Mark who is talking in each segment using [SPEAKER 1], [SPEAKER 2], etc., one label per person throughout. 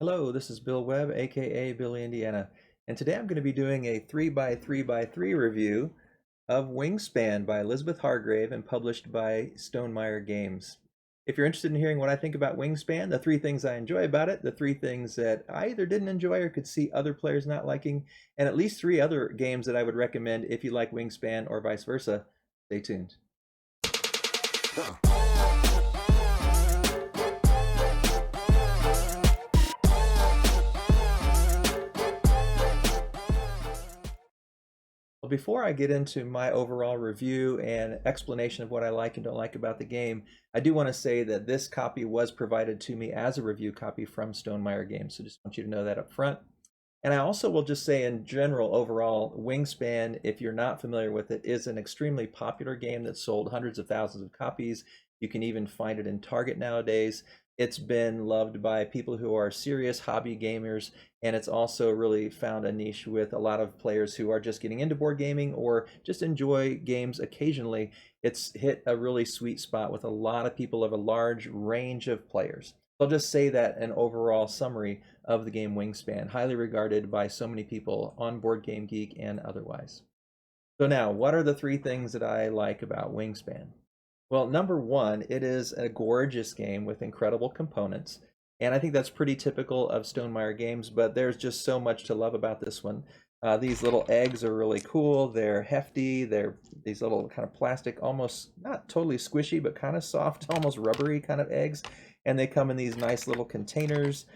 [SPEAKER 1] Hello, this is Bill Webb, aka Billy Indiana, and today I'm going to be doing a 3x3x3 review of Wingspan by Elizabeth Hargrave and published by Stonemaier Games. If you're interested in hearing what I think about Wingspan, the three things I enjoy about it, the three things that I either didn't enjoy or could see other players not liking, and at least three other games that I would recommend if you like Wingspan or vice versa, stay tuned. Well, before I get into my overall review and explanation of what I like and don't like about the game, I do want to say that this copy was provided to me as a review copy from Stonemaier Games, so just want you to know that up front. And I also will just say in general, overall, Wingspan, if you're not familiar with it, is an extremely popular game that sold hundreds of thousands of copies. You can even find it in Target nowadays. It's been loved by people who are serious hobby gamers, and it's also really found a niche with a lot of players who are just getting into board gaming or just enjoy games occasionally. It's hit a really sweet spot with a lot of people of a large range of players. I'll just say that an overall summary of the game Wingspan, highly regarded by so many people on boardgamegeek and otherwise. So now, what are the three things that I like about Wingspan? Well, number one, it is a gorgeous game with incredible components. And I think that's pretty typical of Stonemaier Games, but there's just so much to love about this one. These little eggs are really cool. They're hefty. They're these little kind of plastic, almost not totally squishy, but kind of soft, almost rubbery kind of eggs. And they come in these nice little containers.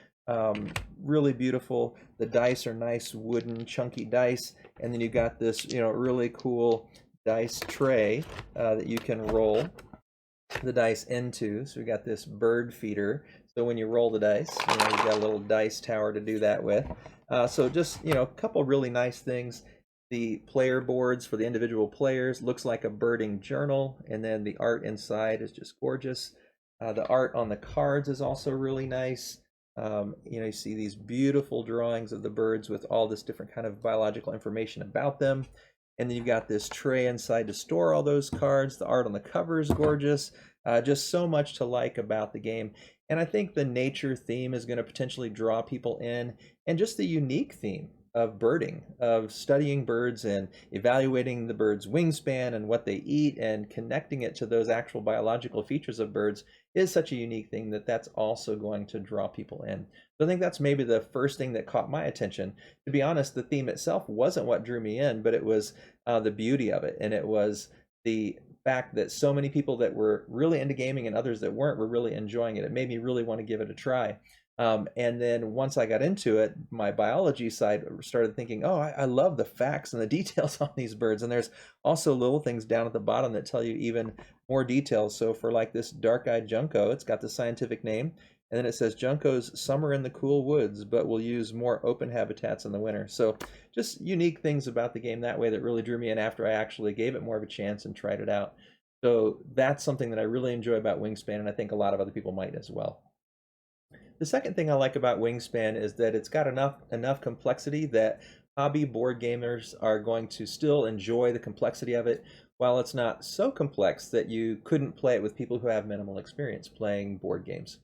[SPEAKER 1] Really beautiful. The dice are nice wooden chunky dice. And then you got this, really cool dice tray that you can roll the dice into. So we got this bird feeder. So when you roll the dice, you've got a little dice tower to do that with. So just, a couple really nice things. The player boards for the individual players looks like a birding journal, and then the art inside is just gorgeous. The art on the cards is also really nice. You see these beautiful drawings of the birds with all this different kind of biological information about them. And then you've got this tray inside to store all those cards. The art on the cover is gorgeous. Just so much to like about the game. And I think the nature theme is going to potentially draw people in, and just the unique theme of birding, of studying birds and evaluating the bird's wingspan and what they eat and connecting it to those actual biological features of birds is such a unique thing that that's also going to draw people in. So I think that's maybe the first thing that caught my attention. To be honest, the theme itself wasn't what drew me in, but it was the beauty of it, and it was the fact that so many people that were really into gaming and others that weren't were really enjoying it. It made me really want to give it a try. And then once I got into it, my biology side started thinking, oh, I love the facts and the details on these birds. And there's also little things down at the bottom that tell you even more details. So for like this dark-eyed junco, it's got the scientific name. And then it says Junco's summer in the cool woods, but will use more open habitats in the winter. So just unique things about the game that way that really drew me in after I actually gave it more of a chance and tried it out. So that's something that I really enjoy about Wingspan, and I think a lot of other people might as well. The second thing I like about Wingspan is that it's got enough complexity that hobby board gamers are going to still enjoy the complexity of it, while it's not so complex that you couldn't play it with people who have minimal experience playing board games.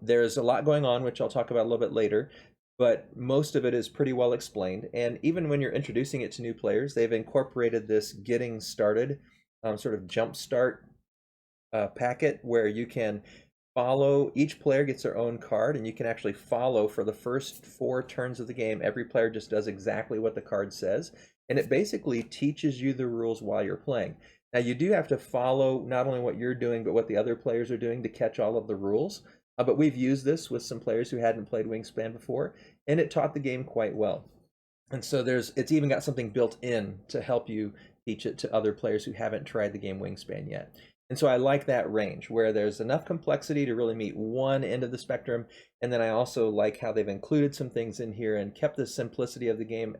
[SPEAKER 1] There's a lot going on, which I'll talk about a little bit later, but most of it is pretty well explained. And even when you're introducing it to new players, they've incorporated this getting started sort of jump start packet where you can follow. Each player gets their own card, and you can actually follow for the first 4 turns of the game. Every player just does exactly what the card says, and it basically teaches you the rules while you're playing. Now, you do have to follow not only what you're doing, but what the other players are doing to catch all of the rules. But we've used this with some players who hadn't played Wingspan before, and it taught the game quite well. And so it's even got something built in to help you teach it to other players who haven't tried the game Wingspan yet. And so I like that range where there's enough complexity to really meet one end of the spectrum. And then I also like how they've included some things in here and kept the simplicity of the game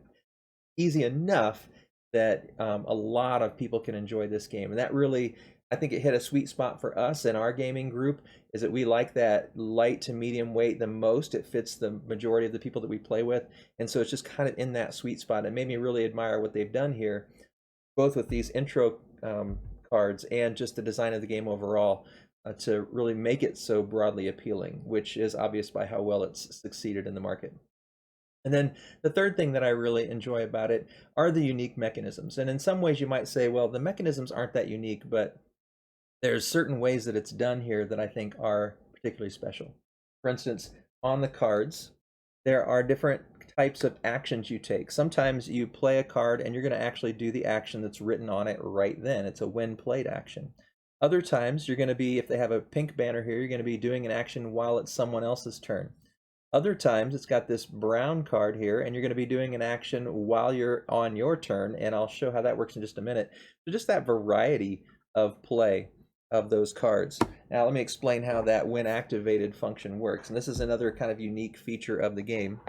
[SPEAKER 1] easy enough that a lot of people can enjoy this game. And that really, I think it hit a sweet spot for us in our gaming group, is that we like that light to medium weight the most. It fits the majority of the people that we play with. And so it's just kind of in that sweet spot. It made me really admire what they've done here, both with these intro cards and just the design of the game overall. to really make it so broadly appealing, which is obvious by how well it's succeeded in the market. And then the third thing that I really enjoy about it are the unique mechanisms. And in some ways you might say, well, the mechanisms aren't that unique, but there's certain ways that it's done here that I think are particularly special. For instance, on the cards, there are different types of actions you take. Sometimes you play a card and you're going to actually do the action that's written on it right then. It's a when played action. Other times you're going to be, if they have a pink banner here, you're going to be doing an action while it's someone else's turn. Other times it's got this brown card here and you're going to be doing an action while you're on your turn, and I'll show how that works in just a minute. So just that variety of play of those cards. Now let me explain how that when activated function works, and this is another kind of unique feature of the game.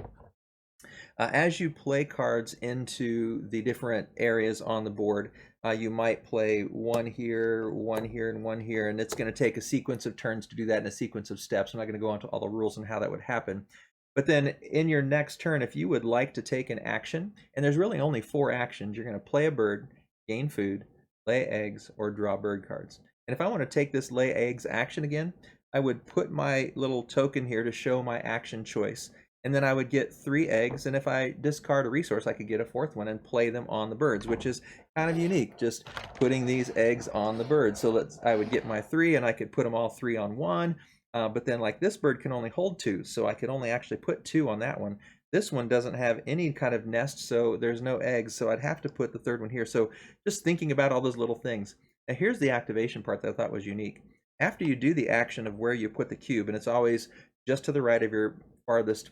[SPEAKER 1] As you play cards into the different areas on the board, you might play one here, and one here, and it's going to take a sequence of turns to do that in a sequence of steps. I'm not going to go into all the rules and how that would happen. But then in your next turn, if you would like to take an action, and there's really only 4 actions, you're going to play a bird, gain food, lay eggs, or draw bird cards. And if I want to take this lay eggs action again, I would put my little token here to show my action choice. And then I would get 3 eggs, and if I discard a resource, I could get a 4th one and play them on the birds, which is kind of unique, just putting these eggs on the birds. So I would get my 3, and I could put them all 3 on one, but then like this bird can only hold 2, so I could only actually put 2 on that one. This one doesn't have any kind of nest, so there's no eggs, so I'd have to put the 3rd one here. So just thinking about all those little things. Now here's the activation part that I thought was unique. After you do the action of where you put the cube, and it's always just to the right of your farthest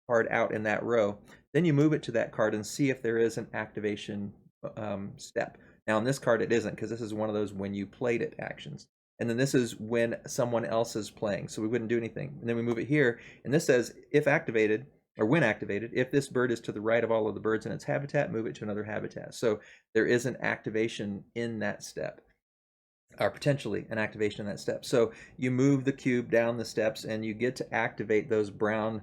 [SPEAKER 1] card out in that row, then you move it to that card and see if there is an activation step. Now on this card it isn't, because this is one of those when you played it actions. And then this is when someone else is playing, so we wouldn't do anything. And then we move it here, and this says if activated, or when activated, if this bird is to the right of all of the birds in its habitat, move it to another habitat. So there is an activation in that step, or potentially an activation in that step. So you move the cube down the steps and you get to activate those brown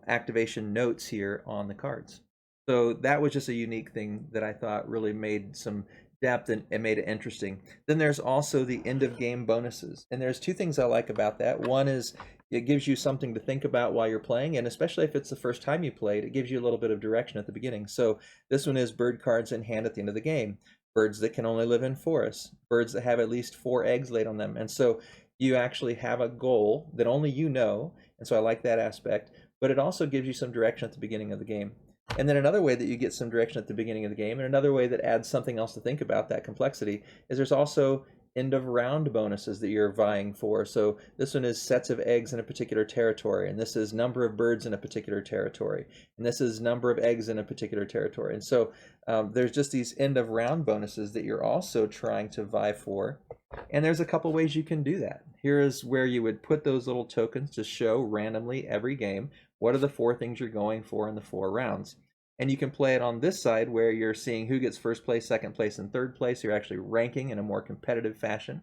[SPEAKER 1] activation notes here on the cards. So that was just a unique thing that I thought really made some depth and made it interesting. Then there's also the end of game bonuses, and there's 2 things I like about that. One is it gives you something to think about while you're playing, and especially if it's the first time you played, it gives you a little bit of direction at the beginning. So this one is bird cards in hand at the end of the game, birds that can only live in forests, birds that have at least 4 eggs laid on them. And so you actually have a goal that only you know, and so I like that aspect. But it also gives you some direction at the beginning of the game. And then another way that you get some direction at the beginning of the game, and another way that adds something else to think about, that complexity, is there's also end of round bonuses that you're vying for. So this one is sets of eggs in a particular territory, and this is number of birds in a particular territory, and this is number of eggs in a particular territory. And so there's just these end of round bonuses that you're also trying to vie for. And there's a couple ways you can do that. Here is where you would put those little tokens to show randomly every game what are the 4 things you're going for in the 4 rounds. And you can play it on this side where you're seeing who gets first place, second place, and third place. You're actually ranking in a more competitive fashion.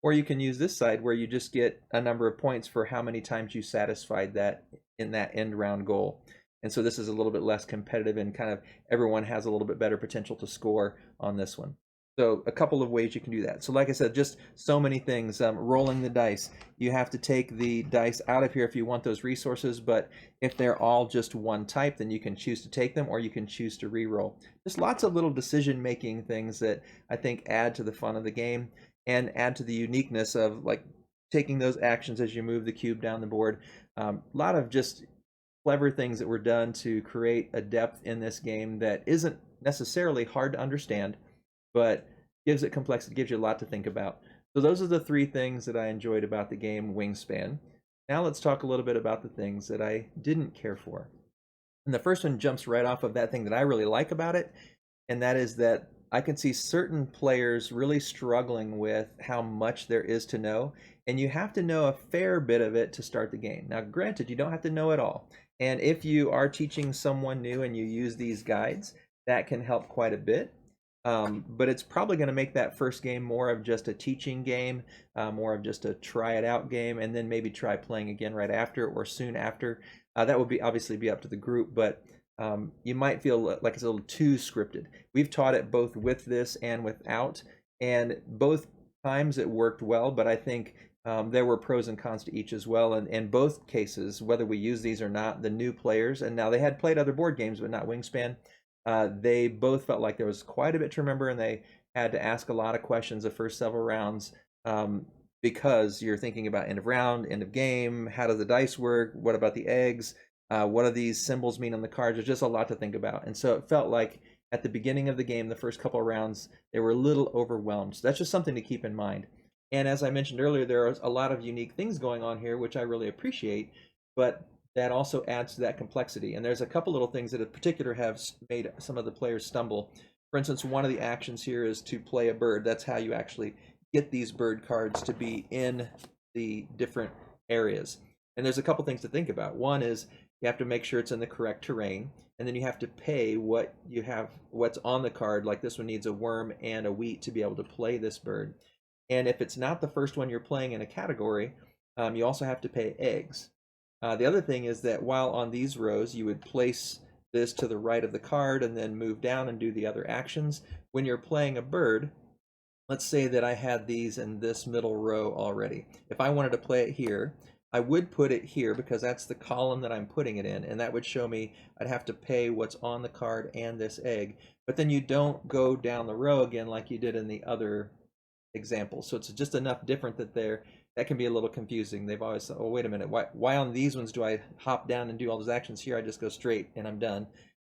[SPEAKER 1] Or you can use this side where you just get a number of points for how many times you satisfied that in that end round goal. And so this is a little bit less competitive, and kind of everyone has a little bit better potential to score on this one. So a couple of ways you can do that. So like I said, just so many things. Rolling the dice. You have to take the dice out of here if you want those resources, but if they're all just one type, then you can choose to take them, or you can choose to re-roll. Just lots of little decision-making things that I think add to the fun of the game and add to the uniqueness of like taking those actions as you move the cube down the board. A lot of just clever things that were done to create a depth in this game that isn't necessarily hard to understand, but gives it complexity, gives you a lot to think about. So those are the 3 things that I enjoyed about the game Wingspan. Now let's talk a little bit about the things that I didn't care for. And the first one jumps right off of that thing that I really like about it, and that is that I can see certain players really struggling with how much there is to know, and you have to know a fair bit of it to start the game. Now granted, you don't have to know it all, and if you are teaching someone new and you use these guides, that can help quite a bit. But it's probably going to make that first game more of just a teaching game, more of just a try it out game, and then maybe try playing again right after or soon after. That would be obviously be up to the group, but you might feel like it's a little too scripted. We've taught it both with this and without, and both times it worked well, but I think There were pros and cons to each as well. And in both cases, whether we use these or not, the new players, and now they had played other board games, but not Wingspan, they both felt like there was quite a bit to remember, and they had to ask a lot of questions the first several rounds, because you're thinking about end of round, end of game, how does the dice work, what about the eggs, what do these symbols mean on the cards? There's just a lot to think about. And so it felt like at the beginning of the game, the first couple of rounds, they were a little overwhelmed. So that's just something to keep in mind. And as I mentioned earlier, there are a lot of unique things going on here, which I really appreciate, but that also adds to that complexity. And there's a couple little things that in particular have made some of the players stumble. For instance, one of the actions here is to play a bird. That's how you actually get these bird cards to be in the different areas. And there's a couple things to think about. One is you have to make sure it's in the correct terrain, and then you have to pay what you have, what's on the card. Like this one needs a worm and a wheat to be able to play this bird. And if it's not the first one you're playing in a category, you also have to pay eggs. The other thing is that while on these rows, you would place this to the right of the card and then move down and do the other actions. When you're playing a bird, let's say that I had these in this middle row already. If I wanted to play it here, I would put it here because that's the column that I'm putting it in, and that would show me I'd have to pay what's on the card and this egg. But then you don't go down the row again like you did in the other example. So it's just enough different that that can be a little confusing. They've always said, oh, wait a minute, why on these ones do I hop down and do all those actions? Here I just go straight and I'm done.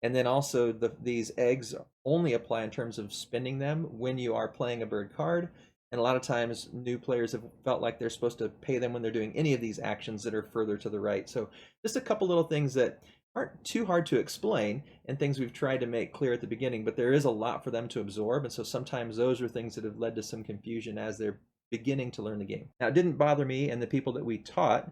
[SPEAKER 1] And then also these eggs only apply in terms of spending them when you are playing a bird card. And a lot of times new players have felt like they're supposed to pay them when they're doing any of these actions that are further to the right. So just a couple little things that aren't too hard to explain and things we've tried to make clear at the beginning, but there is a lot for them to absorb. And so sometimes those are things that have led to some confusion as they're beginning to learn the game. Now, it didn't bother me, and the people that we taught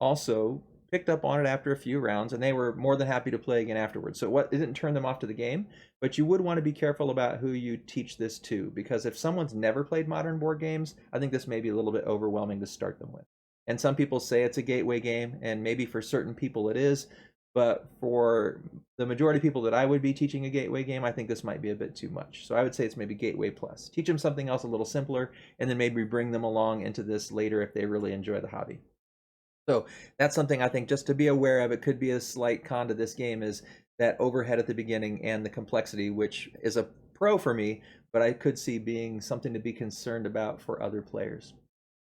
[SPEAKER 1] also picked up on it after a few rounds, and they were more than happy to play again afterwards. So it didn't turn them off to the game, but you would want to be careful about who you teach this to, because if someone's never played modern board games, I think this may be a little bit overwhelming to start them with. And some people say it's a gateway game, and maybe for certain people it is, but for the majority of people that I would be teaching a gateway game, I think this might be a bit too much. So I would say it's maybe gateway plus. Teach them something else a little simpler, and then maybe bring them along into this later if they really enjoy the hobby. So that's something I think just to be aware of. It could be a slight con to this game, is that overhead at the beginning and the complexity, which is a pro for me, but I could see being something to be concerned about for other players.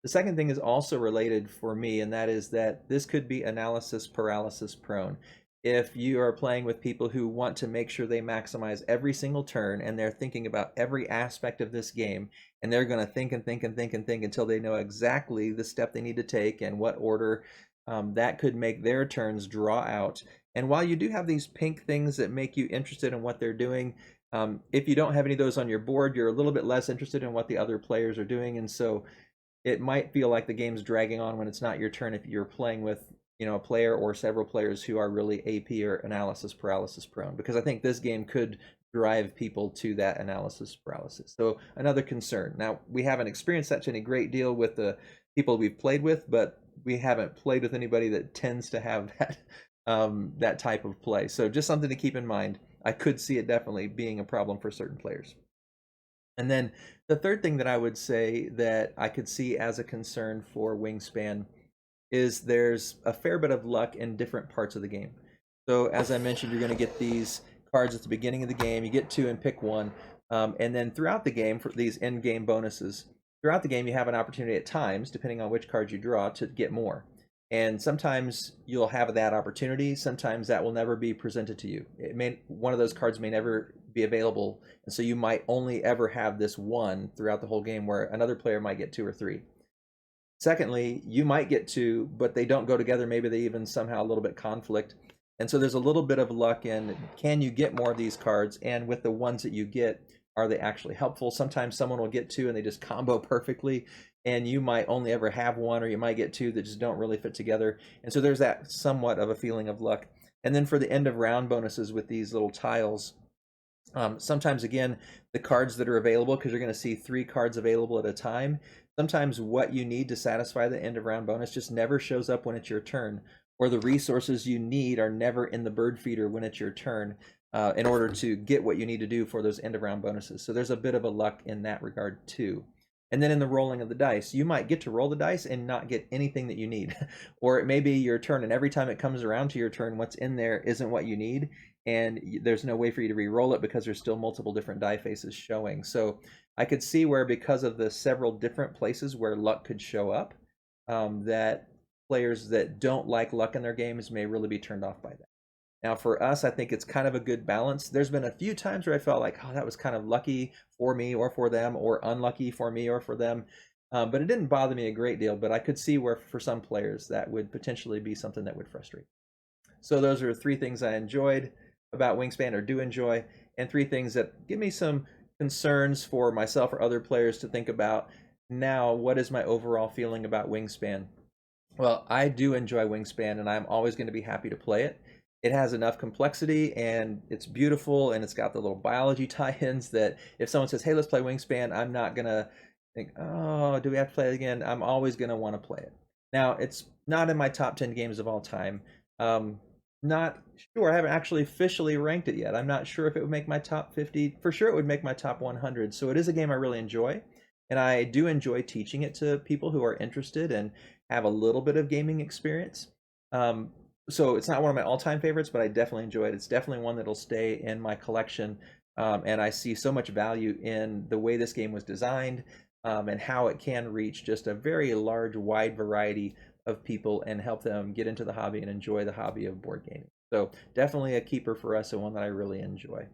[SPEAKER 1] The second thing is also related for me, and that is that this could be analysis paralysis prone. If you are playing with people who want to make sure they maximize every single turn, and they're thinking about every aspect of this game, and they're going to think and think and think and think until they know exactly the step they need to take and what order, that could make their turns draw out. And while you do have these pink things that make you interested in what they're doing, if you don't have any of those on your board, you're a little bit less interested in what the other players are doing, and so it might feel like the game's dragging on when it's not your turn if you're playing with, a player or several players who are really AP or analysis paralysis prone, because I think this game could drive people to that analysis paralysis. So another concern. Now, we haven't experienced that to any great deal with the people we've played with, but we haven't played with anybody that tends to have that type of play. So just something to keep in mind. I could see it definitely being a problem for certain players. And then the third thing that I would say that I could see as a concern for Wingspan is there's a fair bit of luck in different parts of the game. So as I mentioned, you're going to get these cards at the beginning of the game. You get two and pick one. And then throughout the game, for these end game bonuses, throughout the game you have an opportunity at times, depending on which cards you draw, to get more. And sometimes you'll have that opportunity. Sometimes that will never be presented to you. One of those cards may never be available, and so you might only ever have this one throughout the whole game, where another player might get two or three. Secondly, you might get two, but they don't go together. Maybe they even somehow a little bit conflict. And so there's a little bit of luck in, can you get more of these cards? And with the ones that you get, are they actually helpful? Sometimes someone will get two and they just combo perfectly, and you might only ever have one, or you might get two that just don't really fit together. And so there's that somewhat of a feeling of luck. And then for the end of round bonuses with these little tiles, sometimes, again, the cards that are available, because you're going to see 3 cards available at a time, sometimes what you need to satisfy the end of round bonus just never shows up when it's your turn, or the resources you need are never in the bird feeder when it's your turn, in order to get what you need to do for those end of round bonuses. So there's a bit of a luck in that regard too. And then in the rolling of the dice, you might get to roll the dice and not get anything that you need. Or it may be your turn, and every time it comes around to your turn, what's in there isn't what you need, and there's no way for you to re-roll it because there's still multiple different die faces showing. So I could see where, because of the several different places where luck could show up, that players that don't like luck in their games may really be turned off by that. Now, for us, I think it's kind of a good balance. There's been a few times where I felt like, oh, that was kind of lucky for me or for them, or unlucky for me or for them. But it didn't bother me a great deal. But I could see where, for some players, that would potentially be something that would frustrate. So those are 3 things I enjoyed about Wingspan, or do enjoy, and 3 things that give me some concerns for myself or other players to think about. Now, what is my overall feeling about Wingspan? Well, I do enjoy Wingspan, and I'm always going to be happy to play it. It has enough complexity, and it's beautiful, and it's got the little biology tie-ins that if someone says, hey, let's play Wingspan, I'm not going to think, oh, do we have to play it again? I'm always going to want to play it. Now, it's not in my top 10 games of all time. Not sure. I haven't actually officially ranked it yet. I'm not sure if it would make my top 50. For sure, it would make my top 100. So it is a game I really enjoy, and I do enjoy teaching it to people who are interested and have a little bit of gaming experience. So it's not one of my all-time favorites, but I definitely enjoy it. It's definitely one that'll stay in my collection, and I see so much value in the way this game was designed, and how it can reach just a very large, wide variety of people and help them get into the hobby and enjoy the hobby of board gaming. So definitely a keeper for us, and one that I really enjoy.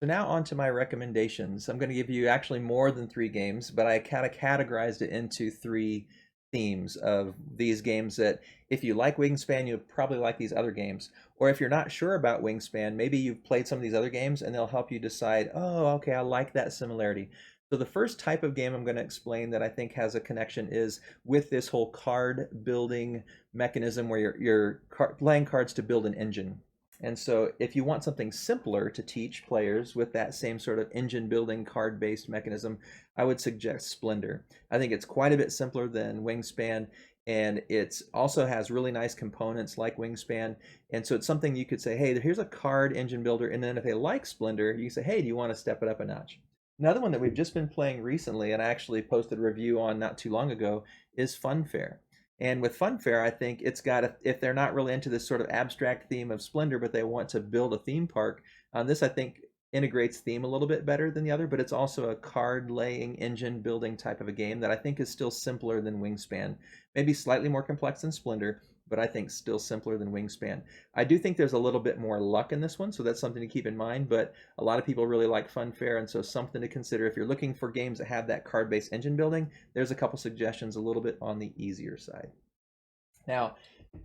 [SPEAKER 1] So now on to my recommendations. I'm going to give you actually more than 3 games, but I kind of categorized it into 3 themes of these games that, if you like Wingspan, you'll probably like these other games. Or if you're not sure about Wingspan, maybe you've played some of these other games and they'll help you decide, oh, okay, I like that similarity. So the first type of game I'm going to explain that I think has a connection is with this whole card building mechanism where you're playing cards to build an engine. And so if you want something simpler to teach players with that same sort of engine building card based mechanism, I would suggest Splendor. I think it's quite a bit simpler than Wingspan, and it also has really nice components like Wingspan. And so it's something you could say, hey, here's a card engine builder, and then if they like Splendor, you can say, hey, do you want to step it up a notch? Another one that we've just been playing recently, and I actually posted a review on not too long ago, is Funfair. And with Funfair, I think it's got, if they're not really into this sort of abstract theme of Splendor, but they want to build a theme park, this I think integrates theme a little bit better than the other, but it's also a card laying, engine building type of a game that I think is still simpler than Wingspan. Maybe slightly more complex than Splendor, but I think still simpler than Wingspan. I do think there's a little bit more luck in this one, so that's something to keep in mind, but a lot of people really like Funfair, and so something to consider if you're looking for games that have that card-based engine building. There's a couple suggestions a little bit on the easier side. Now,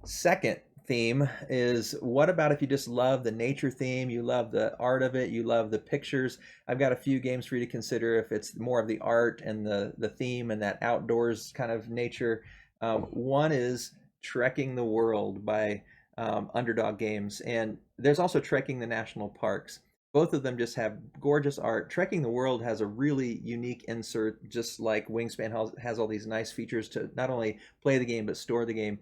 [SPEAKER 1] second theme is, what about if you just love the nature theme, you love the art of it, you love the pictures? I've got a few games for you to consider if it's more of the art and the theme and that outdoors kind of nature. One is Trekking the World by Underdog Games, and there's also Trekking the National Parks. Both of them just have gorgeous art. Trekking the World has a really unique insert, just like Wingspan has all these nice features to not only play the game but store the game.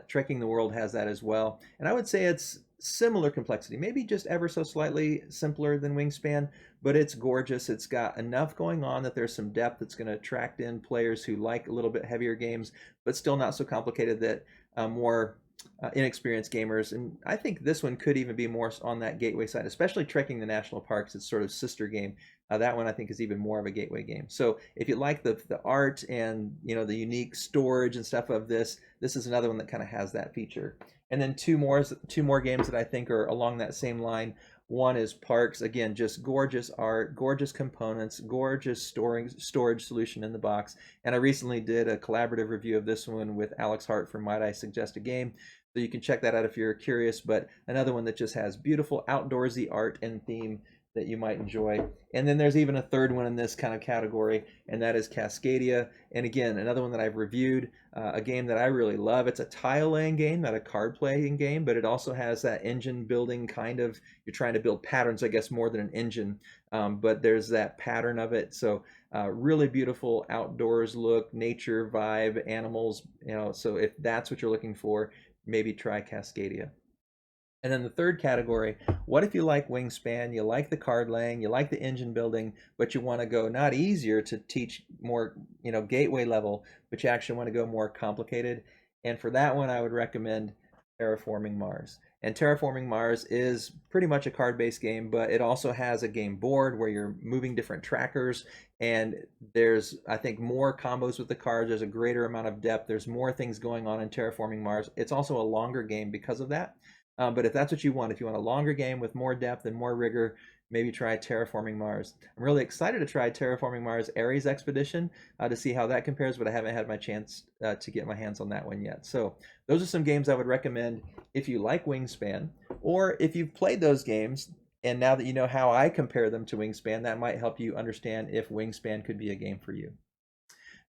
[SPEAKER 1] Trekking the World has that as well. And I would say it's similar complexity, maybe just ever so slightly simpler than Wingspan, but it's gorgeous. It's got enough going on that there's some depth that's going to attract in players who like a little bit heavier games, but still not so complicated that more inexperienced gamers. And I think this one could even be more on that gateway side, especially Trekking the National Parks. It's sort of sister game. That one I think is even more of a gateway game. So if you like the art and the unique storage and stuff of this is another one that kind of has that feature. And then two more games that I think are along that same line. One is Parks. Again, just gorgeous art, gorgeous components, gorgeous storage solution in the box. And I recently did a collaborative review of this one with Alex Hart from Might I Suggest a Game. So you can check that out if you're curious. But another one that just has beautiful outdoorsy art and theme that you might enjoy. And then there's even a third one in this kind of category, and that is Cascadia. And again, another one that I've reviewed, a game that I really love. It's a tile laying game, not a card playing game, but it also has that engine building kind of, you're trying to build patterns, I guess, more than an engine, but there's that pattern of it. So really beautiful outdoors look, nature vibe, animals, so if that's what you're looking for, maybe try Cascadia. And then the third category, what if you like Wingspan, you like the card laying, you like the engine building, but you want to go not easier to teach more, gateway level, but you actually want to go more complicated. And for that one, I would recommend Terraforming Mars. And Terraforming Mars is pretty much a card-based game, but it also has a game board where you're moving different trackers, and there's, I think, more combos with the cards. There's a greater amount of depth. There's more things going on in Terraforming Mars. It's also a longer game because of that. But if that's what you want, if you want a longer game with more depth and more rigor, maybe try Terraforming Mars. I'm really excited to try Terraforming Mars Ares Expedition to see how that compares, but I haven't had my chance to get my hands on that one yet. So those are some games I would recommend if you like Wingspan, or if you've played those games and now that you know how I compare them to Wingspan, that might help you understand if Wingspan could be a game for you.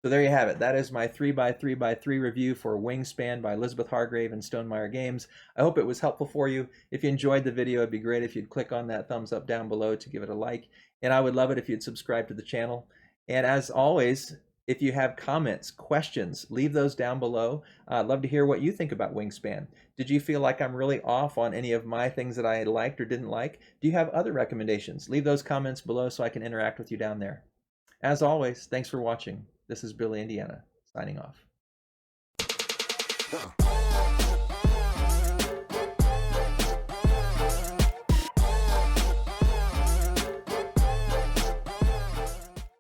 [SPEAKER 1] So there you have it. That is my 3x3x3 review for Wingspan by Elizabeth Hargrave and Stonemaier Games. I hope it was helpful for you. If you enjoyed the video, it'd be great if you'd click on that thumbs up down below to give it a like. And I would love it if you'd subscribe to the channel. And as always, if you have comments, questions, leave those down below. I'd love to hear what you think about Wingspan. Did you feel like I'm really off on any of my things that I liked or didn't like? Do you have other recommendations? Leave those comments below so I can interact with you down there. As always, thanks for watching. This is Billy, Indiana, signing off.